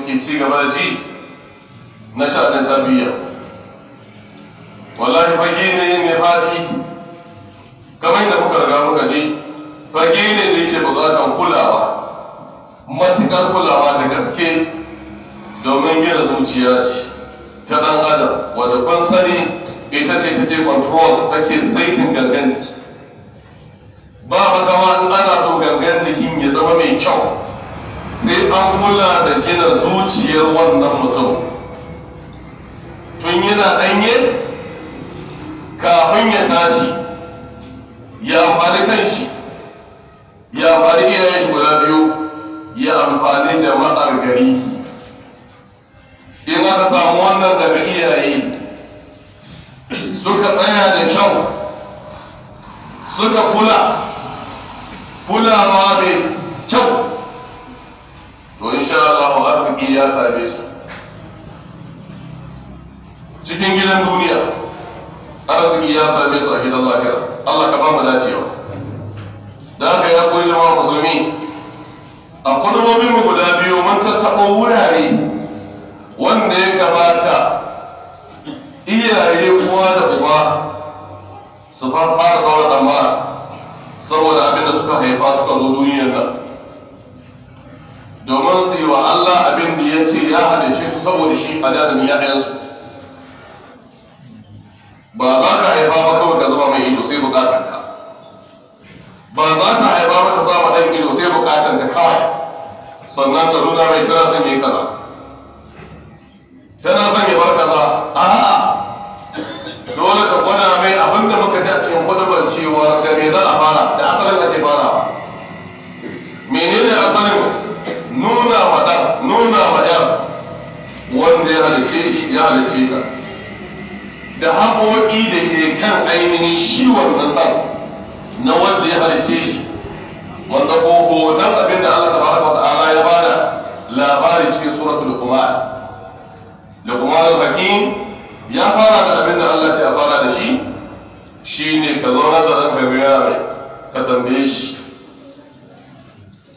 muke ci gaba da ji na sha'anin tarbiyya. Wallahi fage ne mai faɗi, kamar yadda muka riga muka ji, fage ne da yake buƙatar kulawa, matuƙar kulawa da gaske, domin gina zuciya ce ta ɗan adam, wadda kun sani ita ce take control, take saitin gangan jiki. Ba makawa in ana so gangan jikin ya zama mai kyau, sai an kula da gina zuciyar wannan mutum tun yana ɗanye, kafin ya tashi ya amfani kanshi, ya amfani iyayen shi guda biyu, ya amfani jama'ar gari. In aka samu wannan daga iyaye suka tsaya da kyau, suka kulawa mai kyau, to insha Allah arziki ya same su cikin gidan duniya, arziki ya same su a gidan lahira. Allah ka ba mu dacewa. Da haka ya koyi jama'a musulmi, a kudubobin mu guda biyu mun tattaɓo wurare wanda ya kamata iyaye uwa da uba su fara ɗaura ɗamara, saboda abin da suka haifa suka zo duniyar nan, domin su yi wa Allah abin da ya ce ya halice su saboda shi a jadon ‘ya'yansu. Ba za ka haifa ba kawai ka zama mai ido sai bukatar ka, ba za ta haifa ba ta sama ɗan ido sai bukatar ta kawai, sannan ta nuna mai tana son yi kaza, tana son ya bar kaza. A'a, dole ka gwada mai abin da muka ji a cikin hudubar cewa da me za a fara, da asalin ake farawa. Menene asalin? Nuna wa ɗan, nuna wa ‘yar wanda ya halice shi ya halice ta, da haƙoƙi da ke kan ainihin shi wannan ɗan na wanda ya halice shi, wanda ko hoton abin da Allah tabaraka wa ta'ala ya bada labari cikin suratul Luqman. Luqmanul Hakim ya fara da abin da Allah ce a fara da shi, shine ka zauna da ɗanka mai ka tambaye shi,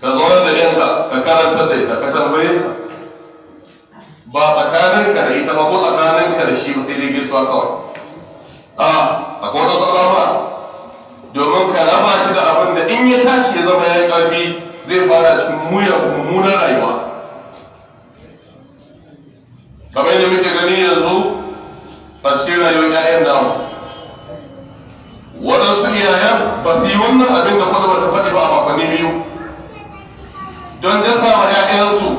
ka zauna da yanka ka karantar da ita, ka tambaye ta, ba tsakaninka da ita ba ko tsakaninka da shi ba sai dai gaisuwa kawai. Akwai wata sallama domin ka raba shi da abin da in ya tashi ya zama ya yi ƙarfi zai fara cikin mummunan rayuwa. Kamar yadda muke gani yanzu a cikin rayuwar 'ya'yan namu, waɗansu iyayen ba su yi wannan abin da kuma ta faɗi ba a makonni biyu, don dasa wa 'ya'yansu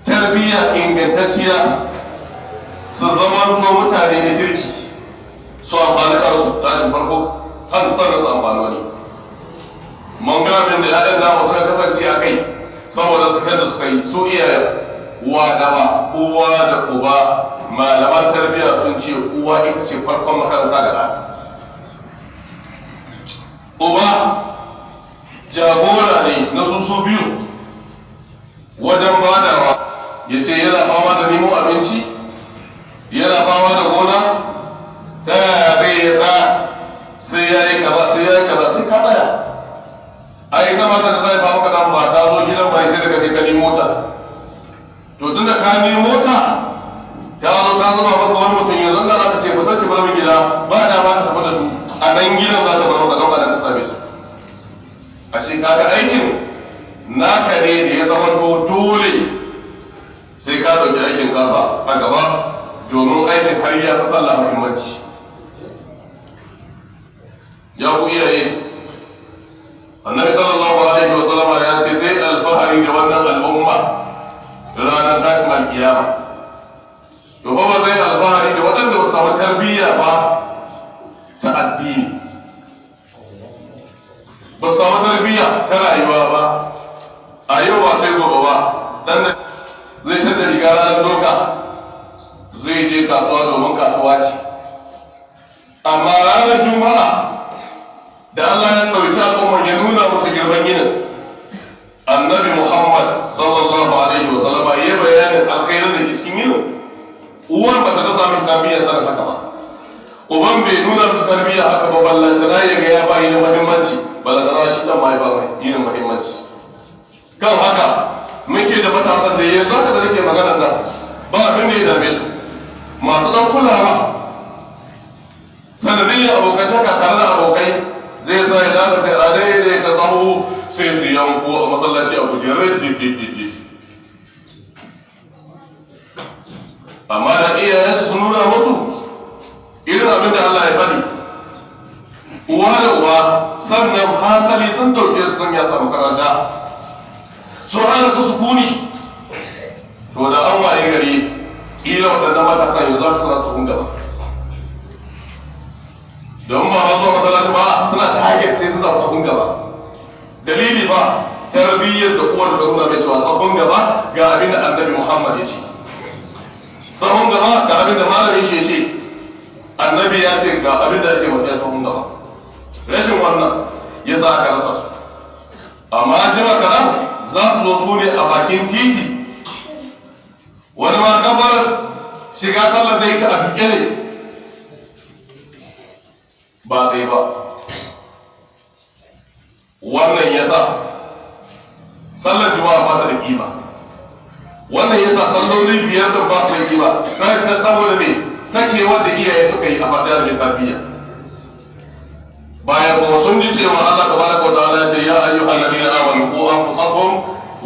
tarbiyya ingantacciya, su zamanto mutane na kirki, su amfani kansu tashin farko har sannan su amfani wani. Mun ga abin da 'ya'yan namu suka kasance a kai saboda su kai da suka yi su iyayen, uwa da ba, uwa da uba. Malaman tarbiyya sun ce uwa ita ce farkon makaranta da ɗa. Uba jagora ne na su biyu wajen badawa, ya ce yana fama da nemo abinci, yana fama da gona, ta yaya zai yi tsaya sai ya yi kaza sai ya yi kaza sai ka tsaya. A yi kamata da zai fama kaɗan ba ta zo gidan bai sai daga sai ka nemo ta, to tun da ka nemo ta ta zo ta zama maka wani mutum yanzu da za ka ce fitar ki bar min gida, ba da ma ka tafi da su a nan gidan za ta bar maka ɗauka da ta same su. A shekara aikin naka ne da ya zama to dole sai ka ɗauki aikin kasa a gaba, domin aikin har ya fi sallah muhimmanci. Ya ku iyaye, Annabi sallallahu alaihi wa sallama ya ce zai alfahari da wannan al'umma ranar tashin alkiyama. To ba zai alfahari da waɗanda ba su samu tarbiyya ba ta addini, ba su samu tarbiyya ta rayuwa ba. A yau ba sai gobe ba, dan da zai sata riga ranar doka zai je kasuwa domin kasuwa ce, amma ranar juma'a da Allah ya ɗauki al'ummar ya nuna musu girman yinin, Annabi Muhammad sallallahu alaihi wasallam ya bayanin alkhairin da ke cikin yinin. Uwar ba ta dasa mishi tarbiyya sanin haka ba, uban bai nuna mishi tarbiyya haka ba, ballantana ya ga ya ba yinin muhimmanci, ballantana shi kan ma ya ba yinin muhimmanci. Kan haka muke da matasan da yanzu haka da ba abin da ya dame su. Masu ɗan kulawa sanadiyyar abokantaka tare da abokai zai sa ya dakace a daidai ta sahu sai su yanko a masallaci a kujerar didididid. Amma da iyayensu sun nuna musu irin abin da Allah ya faɗi, uwa da uwa, sannan hasali sun ɗauke su sun yasa makaranta sun hana su sukuni, to da an waye gari ila waɗanda matasan yanzu za su suna sukun gaba. Don ba ma zuwa masallaci ba suna target sai su samu sahun gaba. Dalili ba tarbiyyar da uwar ta nuna mai cewa sahun gaba ga abin da Annabi Muhammad ya ce. Sahun gaba ga abin da malamin shi ya ce. Annabi ya ce ga abin da ake wajen sahun gaba. Rashin wannan ya sa aka rasa su. Amma an jima kaɗan za su zo su ne a bakin titi. Wani ma gabar shiga sallah zai ta a duke ne. Ba tsaye ba. Wannan ya sa sallar juma'a ba ta da kima. Wannan ya sa salloli biyar da ba su da kima. Sai ta saboda me sakewa da iyaye suka yi a fajar mai tarbiyya. Bayan kuma sun ji cewa Allah tabaraka wa ta'ala ya ce ya ayyuhal ladina amanu qu anfusakum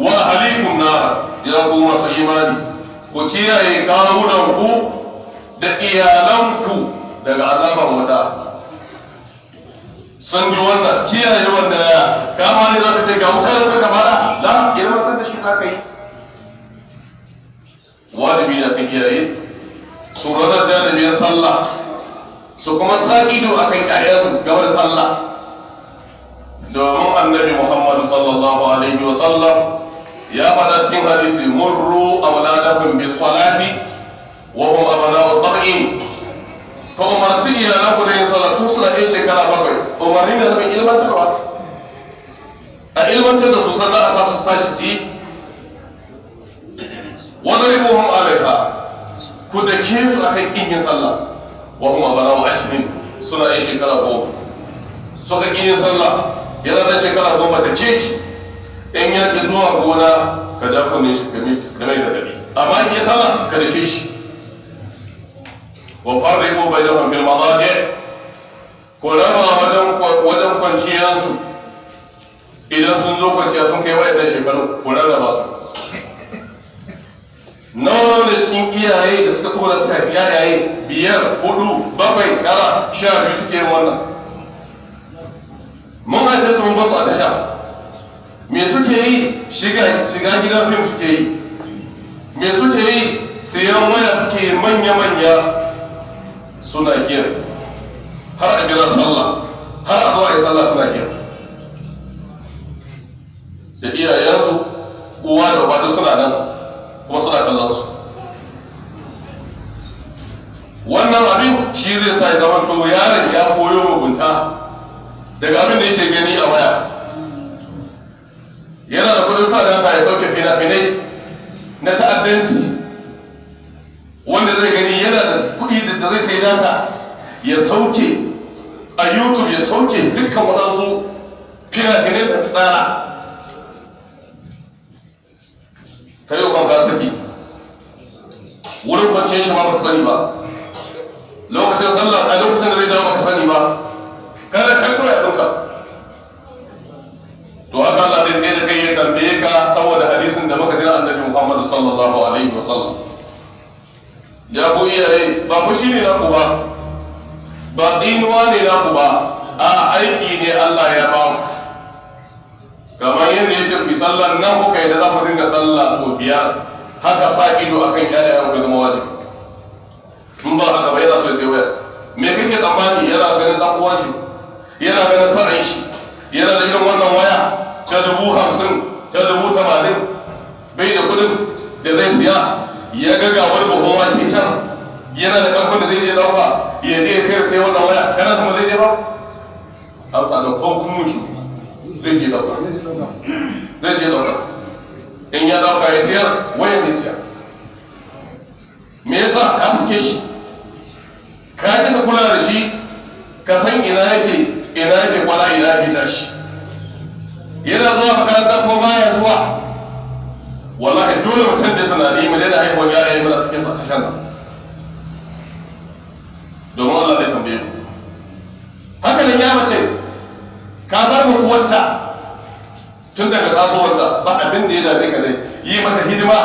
wa ahlikum nar, ya ku masu imani ku kiyaye kawunanku da iyalanku daga azabar wuta. Sun ji wannan kiyaye wanda ya kama ne za ka ce ga wuta da ka fara la ilmantar da shi za ka yi. Wajibi ne ka kiyaye su ranar janibiyar sallah su kuma sa ido a kan ƴaƴansu game da sallah, domin Annabi Muhammadu sallallahu alaihi wa sallam ya faɗa cikin hadisi murru awladakum bis salati wa hum abna'u sab'in. Ka umarci iyalanku da yin sallah tun suna ɗaya shekara bakwai, umarni da nufin ilmantarwa. A ilmantar da su sannan a sa su tashi su yi. Wani ribuhun alaika ku da ke su a kan ƙin yin sallah, wa kuma bana wa ashirin suna ɗaya shekara goma. Suka ƙin yin sallah yana da shekara goma da ke shi. In ya ƙi zuwa gona ka ja kunne shi ka mai da daɗi. Amma in yi sallah ka da ke shi. وفرقوا بينهم بالمضاجع كلما wajen kwanciyarsu idan sun zo kwanciya sun kai waɗannan shekaru ku rarraba su. Nawa da cikin iyaye da suka tura suka haifi yayaye 5, 4, 7, 9, 12 suke yin wannan. Mun haife su mun basu a tasha. Me suke yi? Shiga gidan fim suke yi. Me suke yi? Siyan waya suke yi manya-manya. Suna giyar har a gina sallah har a zuwa yi sallah suna giyar da iyayensu uwa da uba suna nan kuma suna kallon su. Wannan abin shi zai sa ya zama to yaron ya koyo mugunta daga abin da yake gani a waya. Yana da kudin sa data ya sauke fina-finai na ta'addanci wanda zai gani, yana da kuɗi da zai sai data ya sauke a YouTube, ya sauke dukkan waɗansu fina-finai da tsara. Ta yi kan ka saki wurin kwanciyar shi ma baka sani ba, lokacin sallah a lokacin da zai dawo baka sani ba, kada can kawai a ɗauka. To haka Allah zai tsaye da kai ya tambaye ka saboda hadisin da muka ji na Annabi Muhammad sallallahu alaihi wa sallam. Ya ku iyaye ba fushi ne naku ba, ba tsinuwa ne naku ba, a aiki ne Allah ya ba ku. Kamar yadda ya ce ku sallar nan kuka yi da za ku dinga sallah sau 5, haka sa ido akan ƴaƴan ku zama wajibi. In ba haka ba yana so sai waya. Me kake tsammani yana ganin dan uwan shi, yana ganin sarai shi, yana da irin wannan waya ta 50,000 ta 80,000 bai da kudin da zai siya. Ya ga wani buhun wake can yana da ƙarfin da zai je ɗauka ya je sayar sai wannan waya, kana kuma zai je ba? Hausa da kuma shi zai je ɗauka. In ya ɗauka ya siyar, wayan ya siya. Me yasa ka sake shi? Ka ƙi ka kula da shi, ka san ina yake kwana ina yake tashi. Yana zuwa makaranta ko baya zuwa. wallahi dole mu canja tunani mu daina haihuwar yaya muna sakin su a tashan nan domin Allah zai tambaye mu. Haka nan ya mace ka bar mu uwarta tun daga tasowarta ba abin da ya dame ka dai yi mata hidima,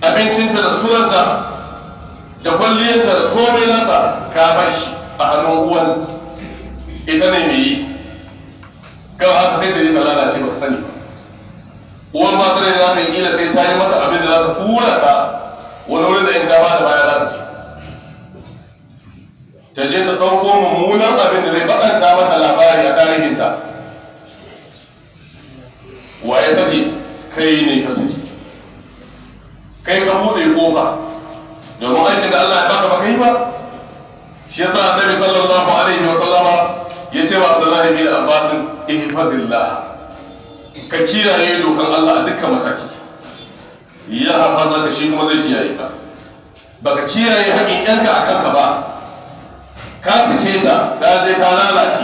abincinta da sunanta da kwalliyarta da komai nata ka bar shi a hannun uwan ita ne mai yi. Kan haka sai ta yi ta lalace ba ka sani ba. Uwan ba ta da za ta yi kila sai ta yi mata abin da za ta fura ta wani wurin da in dama da baya za ta ce ta je ta ɗauko mummunan abin da zai baƙanta mata labari a tarihinta. Wa ya sake? Kai ne ka sake, kai ka buɗe ƙofa domin aikin da Allah ya baka baka yi ba. Shi yasa Annabi sallallahu alaihi wa sallama ya ce wa Abdullahi bin Abbas ihfazillah, ka kiyaye dokan Allah a dukkan mataki, ya hafaza ka shi kuma zai kiyaye ka. Baka kiyaye haƙin ƴanka a kanka ba, ka sake ta ta je ta lalace,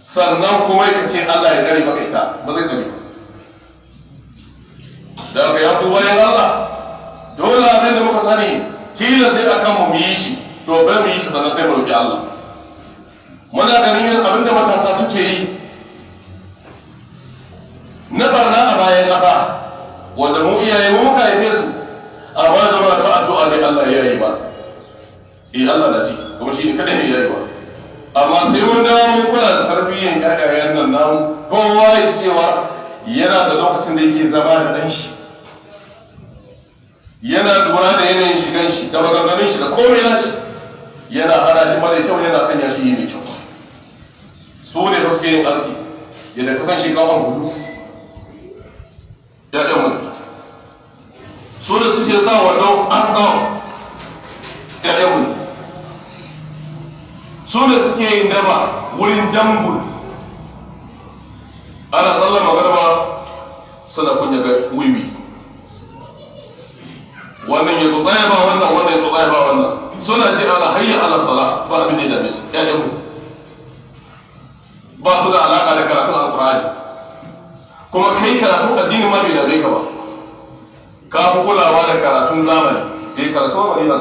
sannan kuma ka ce Allah ya tsare maka ita, ba zai tsare ba. Da ka ya ku bayan Allah, dole abin da muka sani tilas dai akan mu yi shi, to bai mu yi shi sannan sai mu roƙi Allah. Muna ganin irin abin da matasa suke yi na barna a bayan ƙasa, wanda mu iyaye mu muka haife su, amma da muna ta addu'a ne Allah ya yi ba. Allah na ji, kuma shi ne kadai mai yayi ba. Amma sai mun dawo mun kula da tarbiyyar ƴaƴayen nan namu, kowa ya cewa yana da lokacin da yake zama da ɗan shi, yana lura da yanayin shigan shi da maganganun shi da komai na shi, yana hana shi mara kyau, yana sanya shi yi mai kyau. Su ne ba suke yin aski yadda ka san shekawan gudu ƴaƴan mu, su ne suke sa wannan askawa ƴaƴan mu, su ne suke yin daba wurin jambul, ana sallar magarba suna kunya ga wiwi, wannan ya tsotsaya ba wannan, wannan ya tsotsaya ba wannan, suna ce ana hayya ala sala, ba abin da ya dame su ƴaƴan mu. Ba su da alaƙa da karatun alƙur'ani, kuma kai karatun addini ma bai dame ka ba, ka fi kulawa da karatun zamani. Karatun zamani na,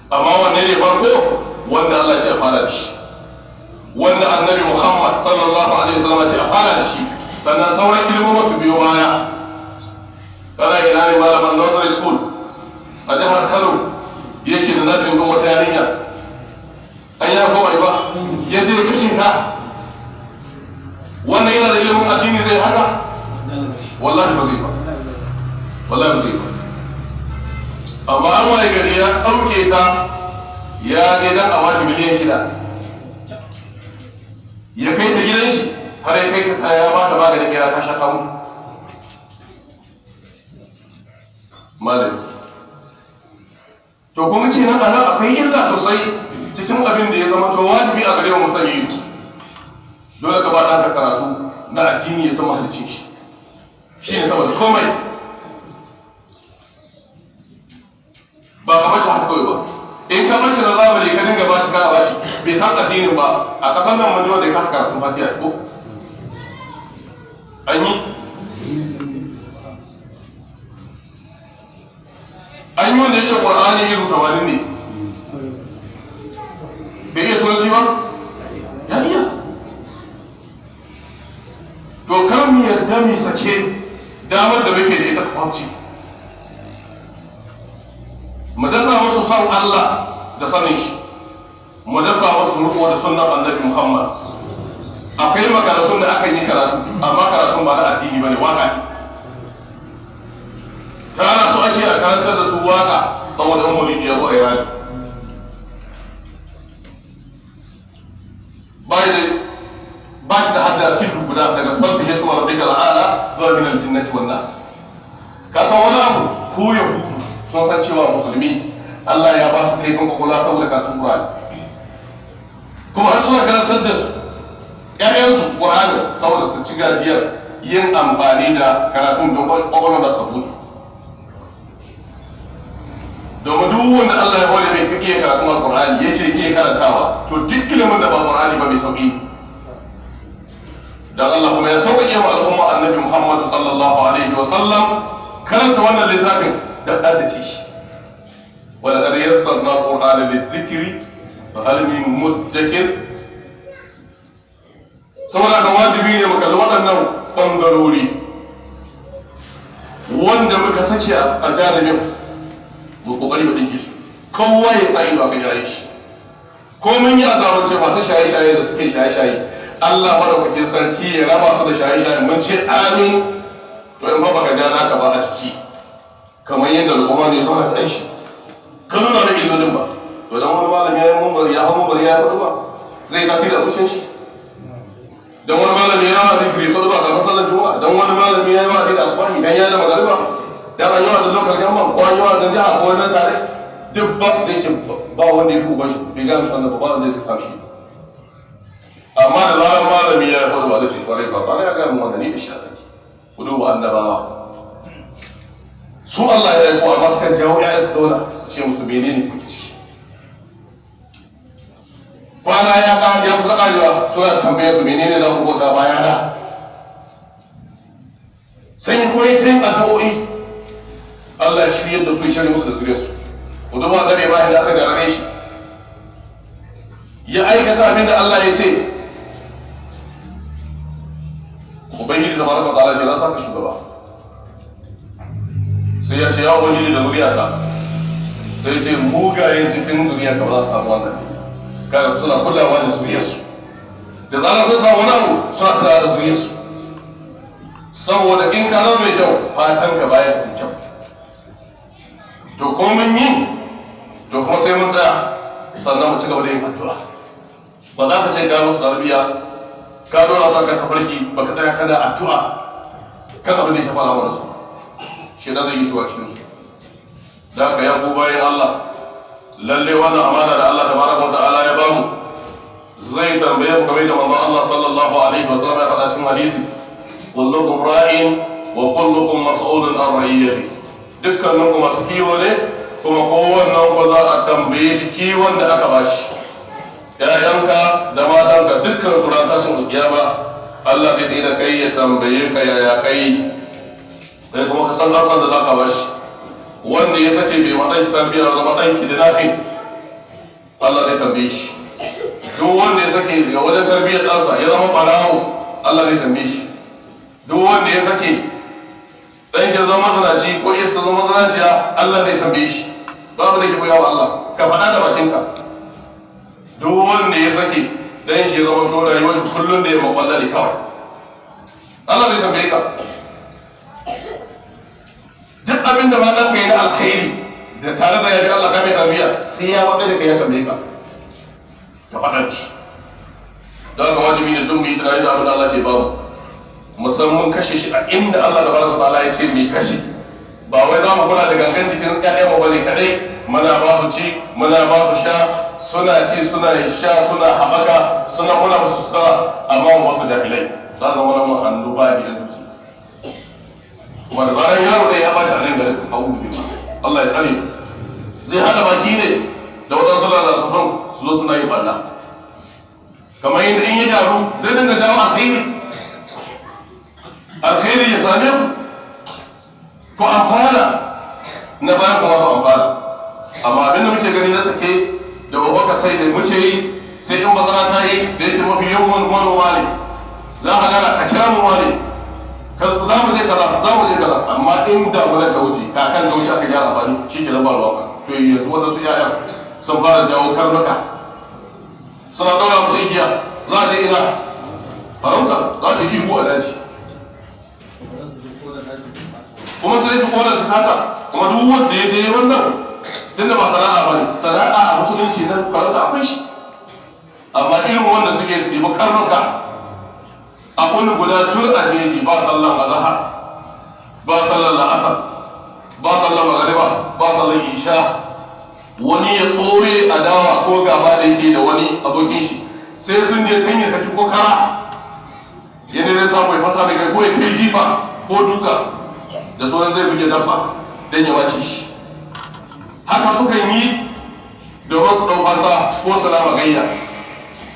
amma wanne ne farko? Wanda Allah ce a fara da shi, wanda Annabi Muhammad sallallahu alaihi wasallam ce a fara da shi, sannan sauran ilimin su biyo baya. Kana ina ne malaman nursery school a jihar Kano yake da nadin ɗin wata yarinya, an yi komai ba, ya je kashe ta. Wannan yana da ilimin addini zai haka? Wallahi ba zai ba, wallahi ba zai ba. Amma an waye gari ya ɗauke ta ya je dan a bashi miliyan 6, ya kai ta gidan shi, har ya kai ta ya ba ta maganin gira ta sha ta mutu. Malami. To kuma ce nan ana akwai illa sosai cikin abin da ya zama to wajibi a gare mu sani. Dole ka ba ɗanka karatu na addini ya san mahalicin shi, shi ne saboda komai. Ba ka bashi haka kawai ba, in ka bashi na zamani ka dinga bashi kana bashi bai san addinin ba. A ƙasar nan mun da ya kasa karatun fatiha ko an yi wanda ya ce ƙur'ani izu 80 ne, bai iya turanci ba? Ya iya. To kar mu yadda mu sake damar da muke da ita ta kwamci, mu dasa musu san Allah da sanin shi, mu dasa musu riko da sunnan Annabi Muhammad. Akwai makaratun da aka yi karatu, amma karatun ba na addini bane, waka ne. Tana so ake a karantar da su waka saboda maulidi ya zo a Iran. Ba shi da hadda kisu guda daga sabbi hisma rabbikal a'la zuwa min al-jinnati wan nas. Ka san wani abu ko yahudu sun san cewa musulmi Allah ya ba su kaifin kwakwalwa saboda karatun Qur'ani, kuma har suna karantar da su ƴaƴansu Qur'ani saboda su ci gajiyar yin amfani da karatun da kwakwalwa da sabu. Domin duk wanda Allah ya hore mai iya karatun Qur'ani yake iya karantawa, to duk ilimin da ba Qur'ani ba mai sauƙi. dan Allah kuma ya sauƙaƙe wa al'umma annabi Muhammad sallallahu alaihi wa sallam karanta wannan littafin da addace shi wa laqad yassarna al-qur'ana lidh-dhikri fa hal min muddakir. saboda ga wajibi ne mu kalli waɗannan ɓangarori wanda muka sake a janibin mu kokari mu dinke su, kowa ya sa ido a kan yaran shi. ko mun yi azabance masu shaye-shaye da suke shaye-shaye Allah madaukakin sarki ya raba su da shaye-shaye, mun ce amin. to in ba baka ja naka ba a ciki kamar yadda al'umma ne sama da shi kan nuna da illolin ba, to dan wani malami ya yi mun ya hawo bari ya faɗi ba zai tasiri a kushin shi. dan wani malami ya yi firi faɗi ba ga masallar juma'a, dan wani malami ya yi wa da asubahi dan ya da magariba, dan an yi wa da lokacin gamban ko an yi wa da jiha ko wani tare duk ba zai ce ba wanda ya fi uban shi bai gami shi wanda ba wanda zai samu shi. amma da zarar malami ya faɗi ba zai ce kwarai ba ya gami wanda ni da shi a ku duba annabawa su Allah ya yi ko amma sukan jawo ya su zauna su ce musu menene kuke ciki. kwana ya ƙara ya kusa ƙarewa suna tambaye su menene za ku bauta bayana. sai yi kuma yin addu'o'i Allah ya shirye da su ya shirye musu da zuriyarsu. ku duba annabi Ibrahim da aka jarabe shi ya aikata abin da Allah ya ce ubangiji tabaraka wa ta'ala ce na saka shugaba, sai ya ce ya ubangiji da zuriyata, sai ya ce mugayen cikin zuriyarka ba za su samu wannan. kaga suna kulawa da zuriyarsu, da zarar sun samu wani abu suna kulawa da zuriyarsu, saboda in ka zama mai kyau fatan ka baya da kyau. to kuma mun yi to kuma sai mun tsaya sannan mu ci gaba da yin addu'a. ba za ka ce ka musu tarbiyya ka dora sa ka tafarki ba ka tsaya kana addu'a kan abin da ya shafa al'amuran su, shi da zai yi shuwa cikin su. da ka yaku bayan Allah lalle wannan amana da Allah tabaraka wa ta'ala ya bamu zai tambaye mu kamar da manzon Allah sallallahu alaihi wasallam ya faɗa cikin hadisi kullukum ra'in wa kullukum mas'ulun an ra'iyati. dukkanin ku masu kiwo ne kuma kowannen ku za a tambaye shi kiwon da aka bashi. ‘ya'yanka da matanka dukkan su ran sashin kiyama Allah zai da kai ya tambaye ka yaya kai kuma ka san nafsan da za ka bashi. wanda ya sake bai maɗan shi tarbiyya zama ɗan kidnapping Allah zai tambaye shi. duk wanda ya sake daga wajen tarbiyyar ɗansa ya zama ɓarawo Allah zai tambaye shi. duk wanda ya sake ɗan shi zama mazinaci ko iska zama mazinaciya Allah zai tambaye shi. babu da ke koya wa Allah ka faɗa da bakinka. duk wanda ya sake ɗan shi zama to rayuwar shi kullum da ya maɓalla ne kawai Allah zai tambaye ka. duk abin da ma ɗan ka yi na alkhairi da tare da yabi Allah ka mai tarbiyya sai ya faɗa da kai ya tambaye ka ka faɗa da shi. don haka wajibi ne duk mu yi tunani da abin da Allah ke bamu musamman kashe shi a inda Allah da baraka ta'ala ya ce mai kashe. ba wai za mu kula da gangan jikin ƴaƴan mu bane kadai muna ba su ci muna ba su sha suna ci suna sha suna haɓaka suna kula musu sutura amma mu wasu jahilai za zama wani mun annoba a gidan su. wanda zaran yaro da ya ɓaci a nan garin a uzu ba Allah ya tsare zai hada baki ne da waɗansu lalatattun su zo suna yi ɓalla kamar yadda in ya gyaru zai dinga jawo alkhairi ya same ku amfana na bayan kuma su amfana. amma abinda muke gani na sake da babban kasai da muke yi sai in bazara ta yi da yake mafi yawan manoma ne za a gana a kira mu ne za mu je kaza amma in damunar da wuce kakan da wuce aka gyara amfani shi ke labar ruwa to yanzu wadansu ƴaƴan sun fara jawo karnuka suna ɗaura musu igiya za a je ina farauta za ta yi ihu a daji kuma sai su kona su sata. kuma duk wanda ya je wannan tunda ba sana'a ba ne sana'a a musulunci na farauta akwai shi amma irin wanda suke su ɗiba karnuka a kullu guda cur a jeji ba sallan azhar ba sallan la'asar ba sallan magariba ba sallan isha wani ya ɓoye adawa ko gaba da yake da wani abokin shi sai sun je can ya saki ko kara yadda zai samu ya fasa da kai ko ya kai jifa ko duka da sauran zai buge dabba don ya wace shi. haka sukan yi domin su ɗau fasa ko salama gayya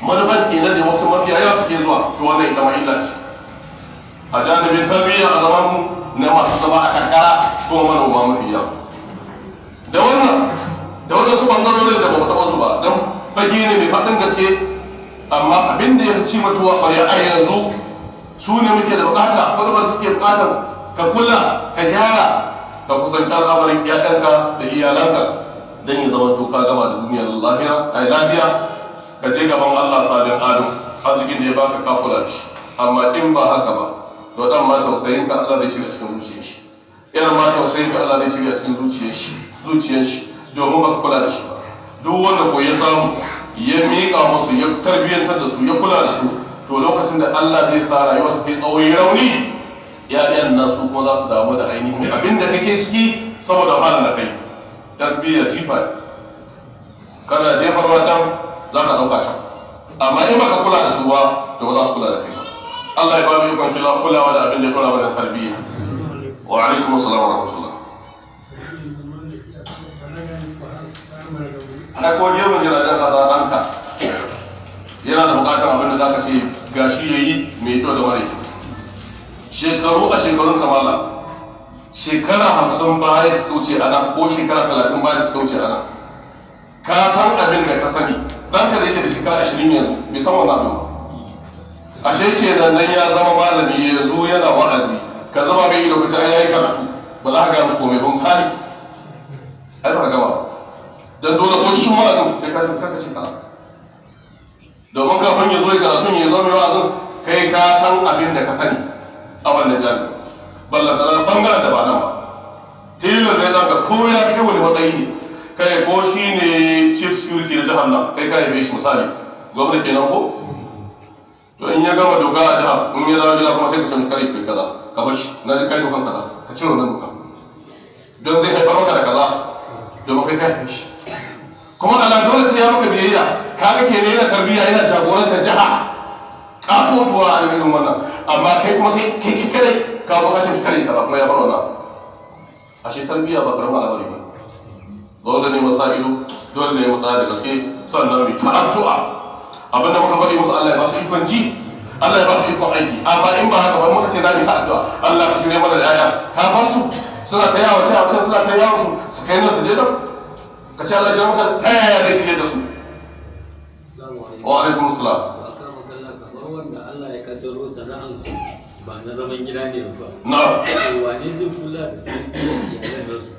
manufar kenan da wasu mafiya yawa suke zuwa to wannan ita ma illa ce. a janibin tarbiyya a zaman na masu zama a karkara kuma manoma mafi yawa da wannan da wadansu bangarorin da ba mu taɓa su ba don fage ne mai faɗin gaske amma abin da ya ci mutuwa ƙwarya a yanzu su ne muke da bukata ko da muke bukatar ka kula ka gyara ka kusanci al'amarin ƴaƴanka da iyalanka don ya zama to ka gama da duniyar lafiya ka je gaban Allah sabin ado arzikin da ya baka ka kula da shi amma in ba haka ba to dan ma tausayin ka Allah zai cire cikin zuciyar shi irin ma tausayin ka Allah zai cire cikin zuciyar shi domin baka kula da shi ba duk wanda ko ya samu ya miƙa musu ya tarbiyyantar da su ya kula da su to lokacin da Allah zai sa rayuwar su kai tsawo ya rauni ya'yan nan su kuma za su damu da ainihin abin da kake ciki saboda halin da kai tarbiyyar jifa kana jefarwa can za ka ɗauka can amma in baka kula da su ba to ba za su kula da kai ba Allah ya ba mu ikon kulawa da abin da ya kula mana tarbiyya wa alaikum assalam wa rahmatullah ai ko gemun jiragen ƙasa ɗanka yana da buƙatar abin da za ka ce gashi ya yi mai kyau da mara kyau a shekarun kamala shekara 50 baya da suka wuce a nan ko shekara 30 baya da suka wuce a nan ka san abin da ka sani ɗanka da yake da shekara 20 yanzu bai san wannan abin ba ashe kenan nan ya zama malami ya zo yana wa'azi ka zama bai ido kace ai yayi karatu ba za ka ga musu komai ba misali ai ba ka gama dan dole ko cikin wa'azin sai ka ce ka domin kafin ya zo ya karatun ya zama wa'azin kai ka san abin da ka sani a wannan jami'a ballan da bangaren da ba nan ba tilon ne da ko ya fi wani matsayi ne kai ko shi ne chief security na jihar nan kai ka yi shi misali gwamnati kenan ko to in ya gama doka a jihar in ya dawo gida kuma sai ka ce kare kai kaza ka bar shi na ji kai dokan kaza ka cire wannan doka don zai haifar maka da kaza domin kai ka haife shi kuma ana dole sai ya maka biyayya kaga kenan yana tarbiyya yana jagorantar jiha katotuwa a irin wannan amma kai kuma kai kare ka ba kashin kare kaza kuma ya bar wannan ashe tarbiyya ba karamin al'amari ba dole ne mu sa ido dole ne mu tsaya da gaske sannan mu ta addu'a abin da muka bari musu Allah ya ba su ikon ji Allah ya ba su ikon aiki amma in ba haka ba muka ce za mu ta addu'a Allah ka shirye mana da yaya ka bar su suna ta yawo sai a can suna ta yawo su kai nan su je nan ka ce Allah shi maka ta yaya zai shirye da su wa alaikum salam kamar wanda Allah ya kaddaro sana'ansu ba na zaman gida ne ba na wane zai kula da iyalan nasu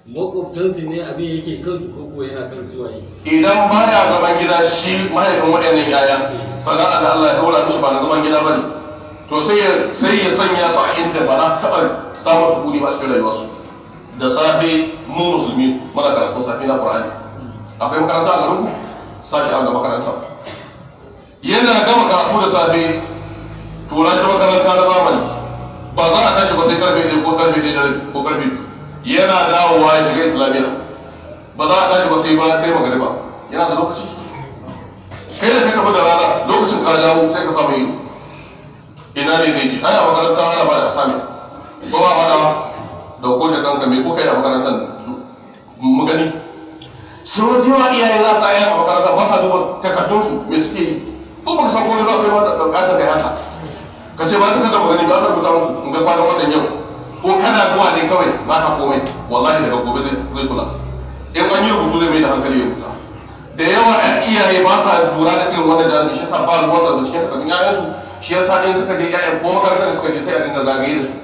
makwabtansu ne abin yake kansu ko yana kan suwaye idan baya zaman gida shi mahaifin waɗannan yaya sana'a da Allah ya ɗora mishi ba na zaman gida bane to sai ya sanya su a inda ba za su taɓa samun sukuni ba cikin rayuwarsu da safe mu musulmi muna karatun safe na Qur'ani akwai makaranta a garin ku sashi a makaranta yana gama karatu da safe tura shi makaranta na zamani ba za a tashi ba sai karfe 1 ko karfe 1 ko karfe 2 yana dawowa ya shiga islamiyya ba za a tashi ba sai magariba yana da lokaci kai da ka tafi da rana lokacin ka dawo sai ka samu yi ina ne ne ji ai a makaranta ana ba da sami ko ba wada da ko ta kanka me ko kai a makarantar mu gani sau da yawa iyaye za su aya a makaranta ba sa duba takardunsu me suke yi ko ba ka san komai ba kai ma da bukatar kai haka ka ce ba ta kada magani ba ka rubuta muku in ga kwanan watan yau ko kana zuwa ne kawai ba ka komai wallahi daga gobe zai kula in an yi rubutu zai mai da hankali ya rubuta da yawa iyaye ba sa lura da irin wannan jami'i shi yasa ba ruwansa da cikin takardun ƴaƴansu shi yasa in suka je ƴaƴan ko makarantar suka je sai a dinga zagaye da su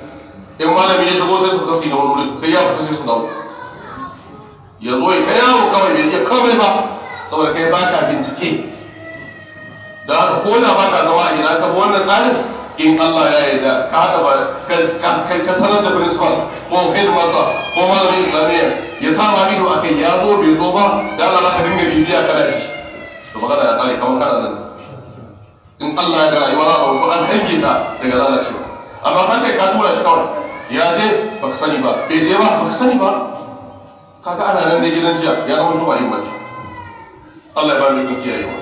in malami ya shigo sai su fita su yi na wani sai ya fita sai su dawo ya zo ya kai yawo kawai bai iya komai ba saboda kai baka bincike da haka ko da baka zama a ina ka bi wannan tsarin in Allah ya yarda ka haɗa ba ka sanar da principal ko headmaster ko malamin islamiyya ya sa ma ido akai ya zo bai zo ba da Allah ka dinga bibiya kana ci to magana ya kare kamar kana nan in Allah ya ga rayuwar abu to an hange ta daga lalacewa amma ka sai ka tura shi kawai ya je baka sani ba bai je ba baka sani ba kaga ana nan dai gidan jiya ya zama tuba yin baki Allah ya ba mu ikon kiyayewa